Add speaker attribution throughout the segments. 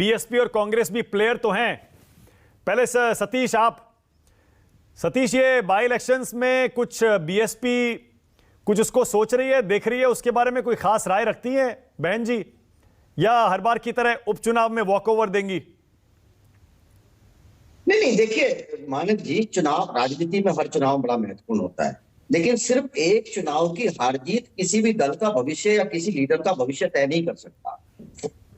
Speaker 1: BSP और कांग्रेस भी player तो हैं। पहले सतीश, ये बाई इलेक्शंस में कुछ बीएसपी कुछ उसको सोच रही है, देख रही है, उसके बारे में कोई खास राय रखती है बहन जी, या हर बार की तरह उपचुनाव में वॉकओवर देंगी?
Speaker 2: नहीं, देखिए मानक जी, चुनाव राजनीति में हर चुनाव बड़ा महत्वपूर्ण होता है, लेकिन सिर्फ एक चुनाव की हार जीत किसी भी दल का भविष्य या किसी लीडर का भविष्य तय नहीं कर सकता।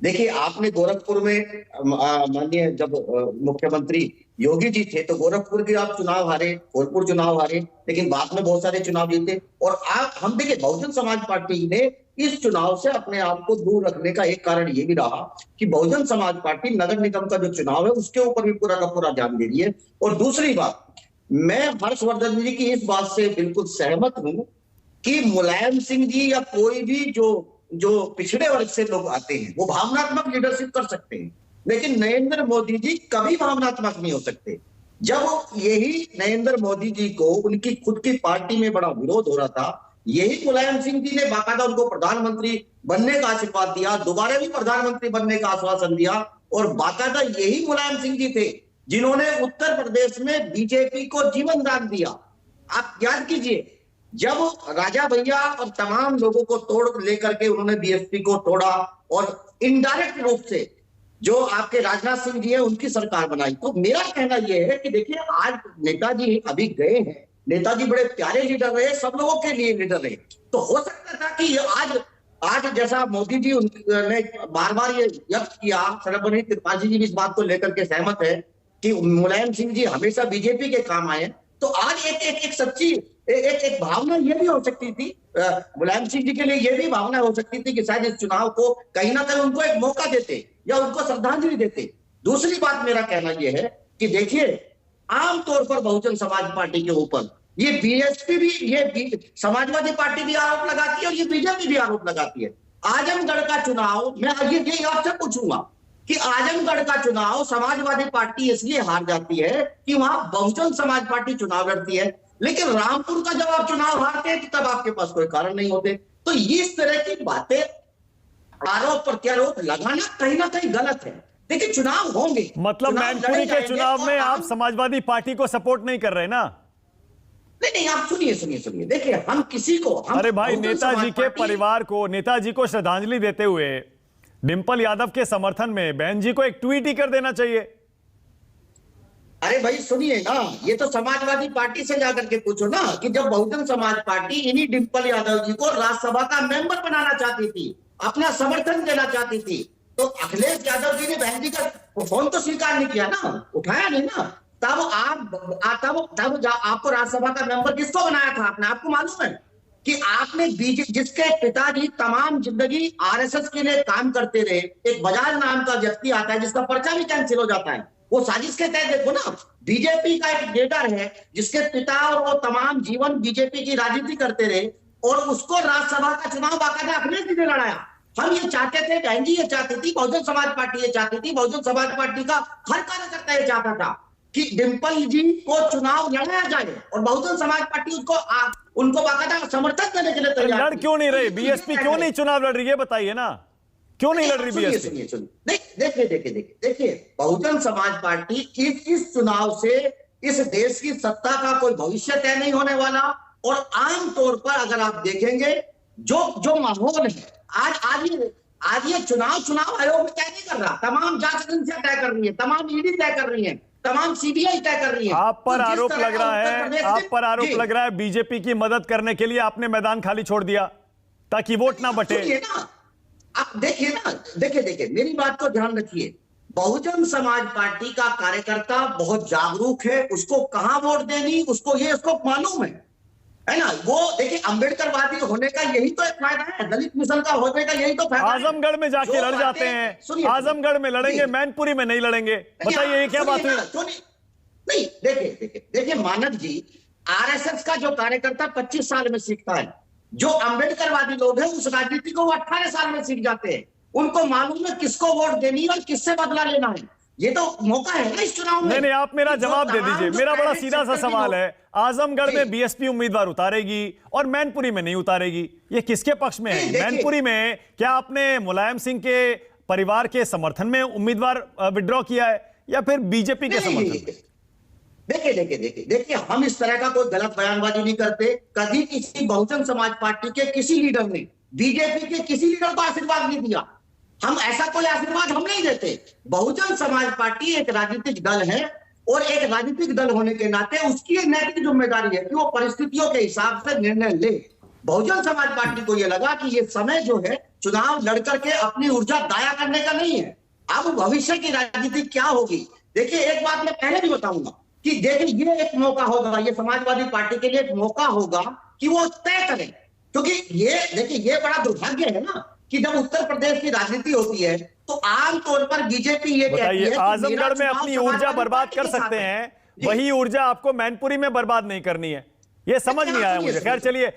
Speaker 2: देखिए, आपने गोरखपुर में माननीय जब मुख्यमंत्री योगी जी थे तो गोरखपुर के आप चुनाव हारे, फूलपुर चुनाव हारे, लेकिन बाद में बहुत सारे चुनाव जीते। और आप हम देखिए, बहुजन समाज पार्टी ने इस चुनाव से अपने आप को दूर रखने का एक कारण ये भी रहा कि बहुजन समाज पार्टी नगर निगम का जो चुनाव है उसके ऊपर भी पूरा का पूरा ध्यान दे रही है। और दूसरी बात, मैं हर्षवर्धन जी की इस बात से बिल्कुल सहमत हूं कि मुलायम सिंह जी या कोई भी जो पिछड़े वर्ग से लोग आते हैं वो भावनात्मक लीडरशिप कर सकते हैं, लेकिन नरेंद्र मोदी जी कभी भावनात्मक नहीं हो सकते। जब यही नरेंद्र मोदी जी को उनकी खुद की पार्टी में बड़ा विरोध हो रहा था, यही मुलायम सिंह जी ने बाकायदा उनको प्रधानमंत्री बनने का आशीर्वाद दिया, दोबारा भी प्रधानमंत्री बनने का आश्वासन दिया। और बाकायदा यही मुलायम सिंह जी थे जिन्होंने उत्तर प्रदेश में बीजेपी को जीवन दान दिया। आप याद कीजिए, जब राजा भैया और तमाम लोगों को तोड़ लेकर के उन्होंने बीएसपी को तोड़ा और इनडायरेक्ट रूप से जो आपके राजनाथ सिंह जी है उनकी सरकार बनाई। तो मेरा कहना यह है कि देखिए, आज नेताजी अभी गए हैं, नेताजी बड़े प्यारे लीडर रहे, सब लोगों के लिए लीडर रहे। तो हो सकता था कि आज जैसा मोदी जी ने बार बार ये व्यक्त किया, सर्वपल्ली त्रिपाठी जी भी इस बात को लेकर के सहमत है कि मुलायम सिंह जी हमेशा बीजेपी के काम आए। तो आज एक सच्ची एक भावना ये भी हो सकती थी, मुलायम सिंह जी के लिए ये भी भावना हो सकती थी कि शायद इस चुनाव को कहीं ना कहीं उनको एक मौका देते या उनको श्रद्धांजलि देते। दूसरी बात मेरा कहना यह है कि देखिए, आमतौर पर बहुजन समाज पार्टी के ऊपर ये बीएसपी भी, ये समाजवादी पार्टी भी आरोप लगाती है और ये बीजेपी भी आरोप लगाती है। आजमगढ़ का चुनाव, मैं ये आपसे पूछूंगा कि आजमगढ़ का चुनाव समाजवादी पार्टी इसलिए हार जाती है कि वहां बहुजन समाज पार्टी चुनाव लड़ती है, लेकिन रामपुर का जब आप चुनाव हारते हैं तब आपके पास कोई कारण नहीं होते। तो इस तरह की बातें, आरोप प्रत्यारोप लगाना कहीं ना कहीं गलत है। देखिए, चुनाव होंगे,
Speaker 1: मतलब मैनपुरी के चुनाव में आप समाजवादी पार्टी को सपोर्ट नहीं कर रहे ना?
Speaker 2: नहीं, आप सुनिए, देखिए, हम किसी को
Speaker 1: अरे भाई, नेताजी के परिवार को, नेताजी को श्रद्धांजलि देते हुए डिंपल यादव के समर्थन में बहन जी को एक ट्वीट ही कर देना चाहिए।
Speaker 2: अरे भाई सुनिए ना, ये तो समाजवादी पार्टी से जाकर के पूछो ना कि जब बहुजन समाज पार्टी इन्हीं डिंपल यादव जी को राज्यसभा का मेंबर बनाना चाहती थी, अपना समर्थन देना चाहती थी, तो अखिलेश यादव जी ने बहन जी का फोन तो स्वीकार नहीं किया ना, उठाया नहीं ना। तब आपको राज्यसभा का मेंबर किसको बनाया था आपने? आपको मालूम है कि आपने जिसके पिताजी तमाम जिंदगी आरएसएस के लिए काम करते रहे, एक बजाज नाम का व्यक्ति आता है जिसका पर्चा भी कैंसिल हो जाता है, वो साजिश के तहत, देखो ना, बीजेपी का एक लीडर है जिसके पिता और वो तमाम जीवन बीजेपी की राजनीति करते रहे और उसको राज्यसभा का चुनाव बाकायदा अखिलेश जी ने लड़ाया। हम ये चाहते थे, बहन जी ये चाहती थी, बहुजन समाज पार्टी ये चाहती थी, बहुजन समाज पार्टी का हर कार्यकर्ता ये चाहता था कि डिंपल जी को चुनाव लड़ाया जाए और बहुजन समाज पार्टी उनको बाकायदा समर्थन देने के लिए तैयार।
Speaker 1: लड़ क्यों नहीं रही बीएसपी? क्यों नहीं चुनाव लड़ रही है, बताइए ना, क्यों नहीं लड़ रही बीएसपी?
Speaker 2: देखिए, बहुजन समाज पार्टी इस चुनाव से इस देश की सत्ता का कोई भविष्य तय नहीं होने वाला। और आमतौर पर अगर आप देखेंगे जो माहौल है आज ये चुनाव आयोग तय नहीं कर रहा, तमाम जांच एजेंसियां तय कर रही है, तमाम ईडी तय कर रही है, तमाम सीबीआई तय कर रही है।
Speaker 1: आप पर आरोप लग रहा है बीजेपी की मदद करने के लिए आपने मैदान खाली छोड़ दिया ताकि वोट ना बटे।
Speaker 2: आप देखिए, मेरी बात को ध्यान रखिए, बहुजन समाज पार्टी का कार्यकर्ता बहुत जागरूक है, उसको कहां वोट देनी उसको मालूम है ना। वो देखिए, अंबेडकरवादी होने का यही तो एक फायदा है, दलित मिशन का होने का यही तो फायदा है।
Speaker 1: आजमगढ़ में जाके लड़ जाते हैं, आजमगढ़ में लड़ेंगे, मैनपुरी में नहीं लड़ेंगे, बताइए ये क्या बात हुई?
Speaker 2: नहीं, देखिए मानक जी, आरएसएस का जो कार्यकर्ता 25 साल में सीखता है, जो अंबेडकरवादी लोग हैं उस राजनीति को वो 18 साल में सीख जाते हैं। उनको मालूम है किसको वोट देनी है और किससे बदला लेना है। ये तो मौका है ना इस चुनाव में।
Speaker 1: नहीं, आप मेरा जवाब दे दीजिए। मेरा बड़ा सीधा सा सवाल है, आजमगढ़ में बीएसपी उम्मीदवार उतारेगी और मैनपुरी में नहीं उतारेगी, ये किसके पक्ष में है? मैनपुरी में क्या आपने मुलायम सिंह के परिवार के समर्थन में उम्मीदवार विड्रॉ किया है या फिर बीजेपी के समर्थन में?
Speaker 2: देखिए हम इस तरह का कोई गलत बयानबाजी नहीं करते। कभी किसी बहुजन समाज पार्टी के किसी लीडर ने बीजेपी के किसी लीडर को आशीर्वाद नहीं दिया। हम ऐसा कोई आशीर्वाद हम नहीं देते। बहुजन समाज पार्टी एक राजनीतिक दल है और एक राजनीतिक दल होने के नाते उसकी एक नैतिक जिम्मेदारी है कि वो परिस्थितियों के हिसाब से निर्णय ले। बहुजन समाज पार्टी को यह लगा कि ये समय जो है चुनाव लड़कर के अपनी ऊर्जा दाया करने का नहीं है। अब भविष्य की राजनीति क्या होगी, देखिए एक बात मैं पहले भी बताऊंगा कि देखिए ये एक मौका होगा, ये समाजवादी पार्टी के लिए एक मौका होगा कि वो तय करें। क्योंकि ये देखिए ये बड़ा दुर्भाग्य है ना कि जब उत्तर प्रदेश की राजनीति होती है तो आमतौर पर बीजेपी ये कहती है कि
Speaker 1: आजमगढ़ में अपनी ऊर्जा बर्बाद कर सकते हैं, वही ऊर्जा आपको मैनपुरी में बर्बाद नहीं करनी है। ये समझ नहीं आया मुझे। खैर चलिए।